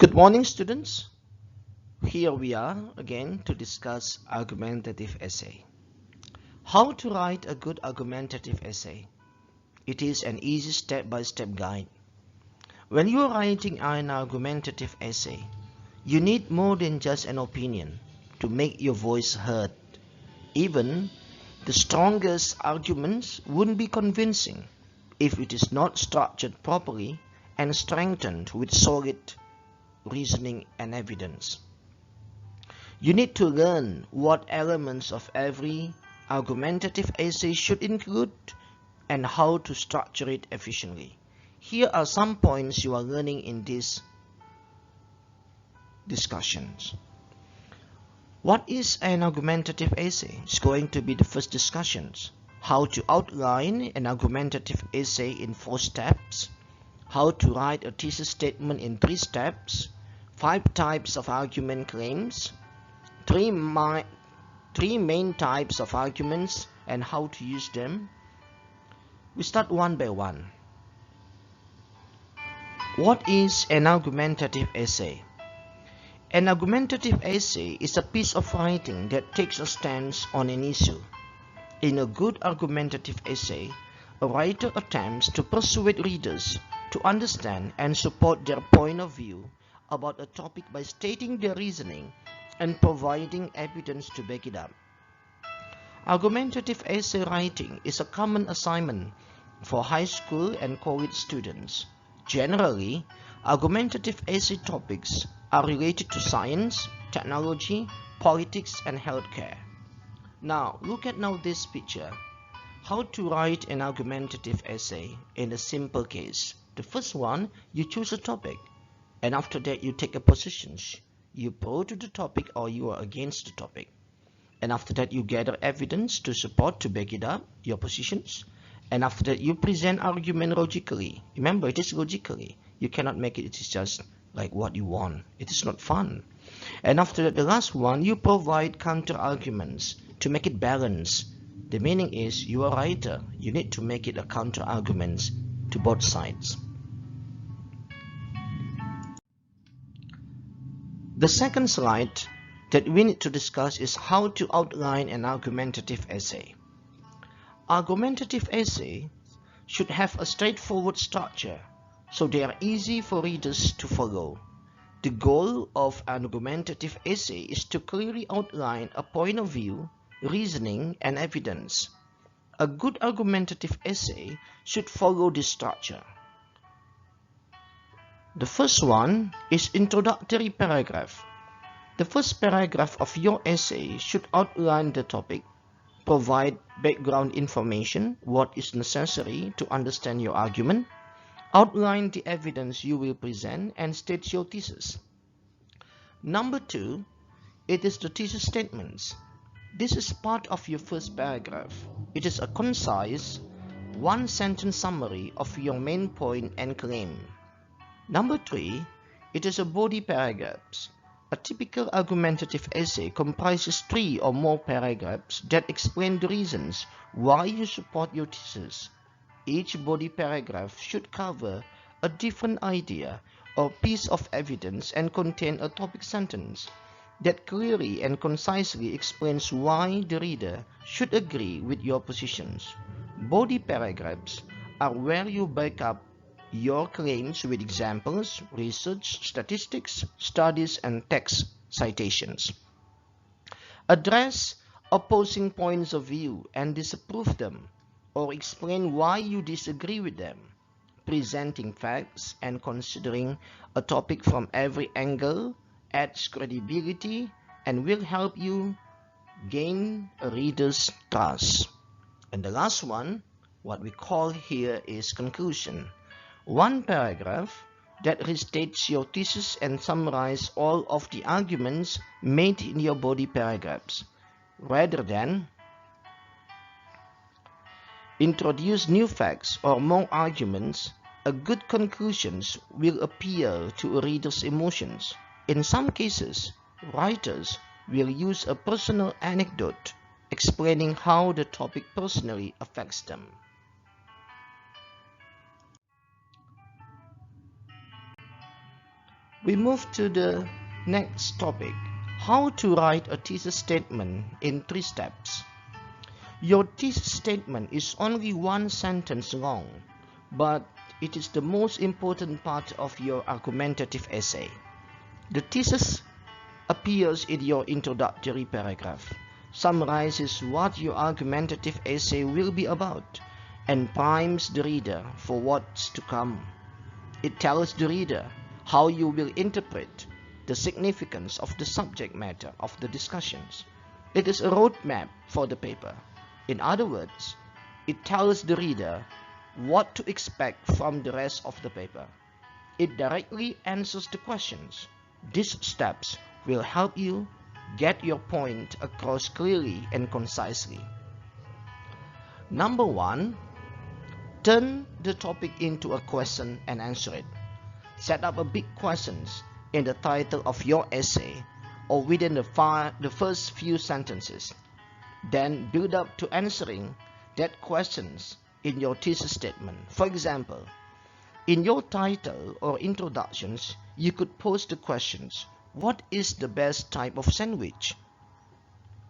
Good morning, students. Here we are again to discuss argumentative essay. How to write a good argumentative essay. It is an easy step-by-step guide. When you are writing an argumentative essay, you need more than just an opinion to make your voice heard. Even the strongest arguments wouldn't be convincing if it is not structured properly and strengthened with solid reasoning and evidence. You need to learn what elements of every argumentative essay should include and how to structure it efficiently. Here are some points you are learning in these discussions. What is an argumentative essay? It's going to be the first discussions. How to outline an argumentative essay in 4 steps. How to write a thesis statement in 3 steps. 5 types of argument claims. Three main types of arguments and how to use them. We start one by one. What is an argumentative essay? An argumentative essay is a piece of writing that takes a stance on an issue. In a good argumentative essay, a writer attempts to persuade readers to understand and support their point of view about a topic by stating their reasoning and providing evidence to back it up. Argumentative essay writing is a common assignment for high school and college students. Generally, argumentative essay topics are related to science, technology, politics, and healthcare. Now, look at this picture. How to write an argumentative essay in a simple case. The first one, you choose a topic, and after that you take a position. You pro to the topic or you are against the topic. And after that you gather evidence to support, to back it up, your positions. And after that you present argument logically. Remember, it is logically. You cannot make it is just like what you want. It is not fun. And after that, the last one, you provide counter arguments to make it balanced. The meaning is you are a writer. You need to make it a counter arguments to both sides. The second slide that we need to discuss is how to outline an argumentative essay. Argumentative essay should have a straightforward structure so they are easy for readers to follow. The goal of an argumentative essay is to clearly outline a point of view, reasoning, and evidence. A good argumentative essay should follow this structure. The first one is introductory paragraph. The first paragraph of your essay should outline the topic, provide background information, what is necessary to understand your argument, outline the evidence you will present, and state your thesis. Number 2, it is the thesis statements. This is part of your first paragraph. It is a concise, one-sentence summary of your main point and claim. Number 3, it is a body paragraphs. A typical argumentative essay comprises 3 or more paragraphs that explain the reasons why you support your thesis. Each body paragraph should cover a different idea or piece of evidence and contain a topic sentence that clearly and concisely explains why the reader should agree with your positions. Body paragraphs are where you back up your claims with examples, research, statistics, studies, and text citations. Address opposing points of view and disapprove them, or explain why you disagree with them. Presenting facts and considering a topic from every angle adds credibility and will help you gain a reader's trust. And the last one, what we call here is conclusion. One paragraph that restates your thesis and summarizes all of the arguments made in your body paragraphs, rather than introduce new facts or more arguments. A good conclusions will appeal to a reader's emotions. In some cases, writers will use a personal anecdote explaining how the topic personally affects them. We move to the next topic, how to write a thesis statement in 3 steps. Your thesis statement is only 1 sentence long, but it is the most important part of your argumentative essay. The thesis appears in your introductory paragraph, summarizes what your argumentative essay will be about, and primes the reader for what's to come. It tells the reader how you will interpret the significance of the subject matter of the discussions. It is a roadmap for the paper. In other words, it tells the reader what to expect from the rest of the paper. It directly answers the questions. These steps will help you get your point across clearly and concisely. Number 1, turn the topic into a question and answer it. Set up a big questions in the title of your essay or within the first few sentences. Then build up to answering that questions in your thesis statement. For example, in your title or introductions, you could pose the questions, what is the best type of sandwich?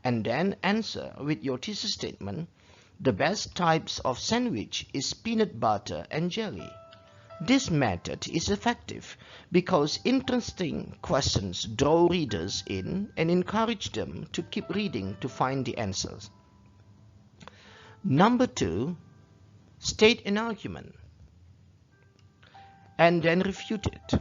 And then answer with your thesis statement, the best types of sandwich is peanut butter and jelly. This method is effective because interesting questions draw readers in and encourage them to keep reading to find the answers. Number 2, state an argument and then refute it.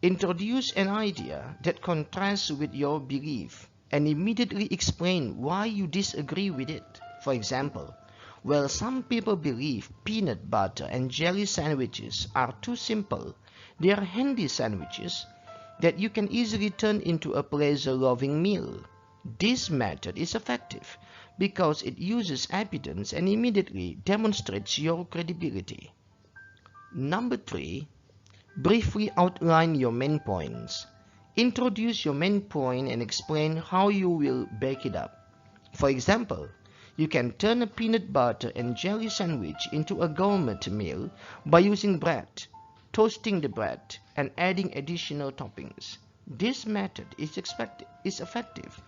Introduce an idea that contrasts with your belief and immediately explain why you disagree with it. For example, well, some people believe peanut butter and jelly sandwiches are too simple. They are handy sandwiches that you can easily turn into a pleasure-loving meal. This method is effective because it uses evidence and immediately demonstrates your credibility. Number 3, briefly outline your main points. Introduce your main point and explain how you will back it up. For example, you can turn a peanut butter and jelly sandwich into a gourmet meal by using bread, toasting the bread, and adding additional toppings. This method is effective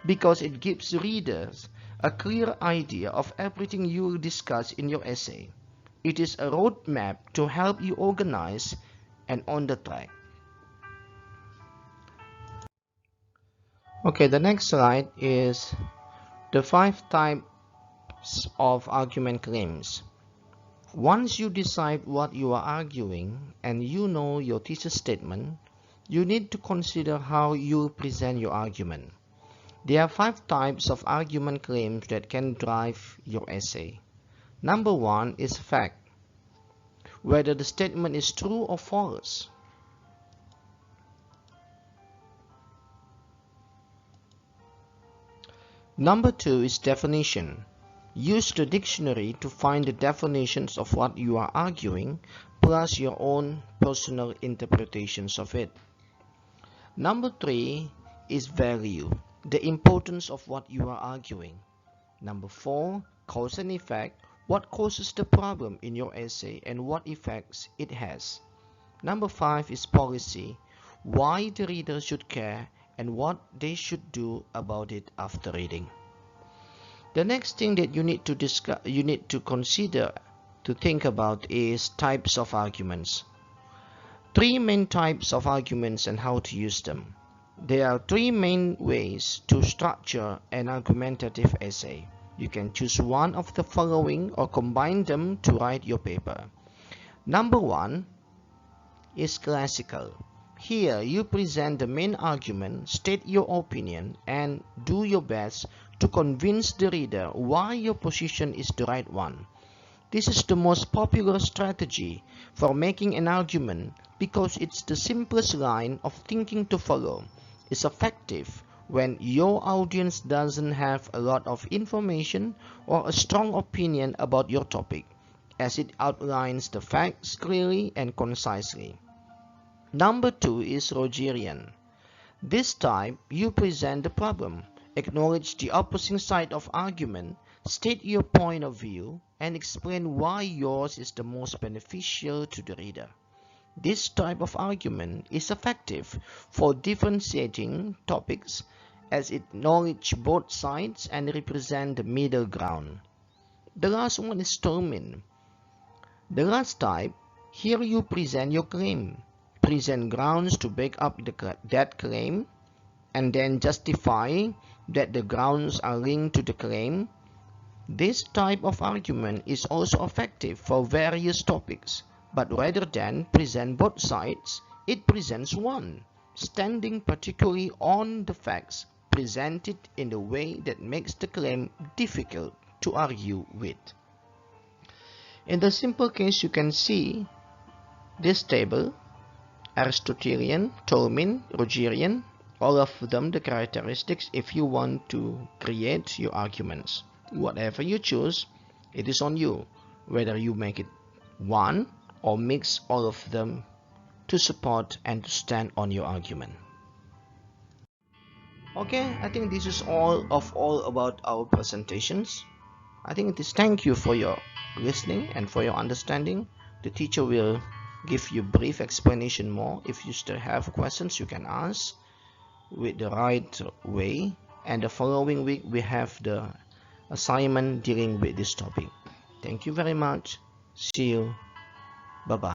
because it gives readers a clear idea of everything you will discuss in your essay. It is a roadmap to help you organize and on the track. Okay, the next slide is the 5 types of argument claims. Once you decide what you are arguing and you know your thesis statement, you need to consider how you present your argument. There are 5 types of argument claims that can drive your essay. Number 1 is fact, whether the statement is true or false. Number 2 is definition. Use the dictionary to find the definitions of what you are arguing, plus your own personal interpretations of it. Number 3 is value, the importance of what you are arguing. Number 4, cause and effect, what causes the problem in your essay and what effects it has. Number 5 is policy, why the reader should care and what they should do about it after reading. The next thing that you need to consider to think about is types of arguments. 3 main types of arguments and how to use them. There are 3 main ways to structure an argumentative essay. You can choose one of the following or combine them to write your paper. Number 1 is classical. Here you present the main argument, state your opinion, and do your best to convince the reader why your position is the right one. This is the most popular strategy for making an argument because it's the simplest line of thinking to follow. It's effective when your audience doesn't have a lot of information or a strong opinion about your topic, as it outlines the facts clearly and concisely. Number 2 is Rogerian. This time, you present the problem, acknowledge the opposing side of argument, state your point of view, and explain why yours is the most beneficial to the reader. This type of argument is effective for differentiating topics as it acknowledges both sides and represents the middle ground. The last one is terming. The last type, here you present your claim, present grounds to back up that claim, and then justify that the grounds are linked to the claim. This type of argument is also effective for various topics, but rather than present both sides, it presents one, standing particularly on the facts presented in a way that makes the claim difficult to argue with. In the simple case, you can see this table, Aristotelian, Tolmin, Rogerian, all of them the characteristics if you want to create your arguments. Whatever you choose, it is on you, whether you make it one or mix all of them to support and to stand on your argument. Okay, I think this is all about our presentations. I think it is thank you for your listening and for your understanding. The teacher will give you brief explanation more. If you still have questions, you can ask with the right way, and the following week we have the assignment dealing with this topic. Thank you very much. See you. Bye bye.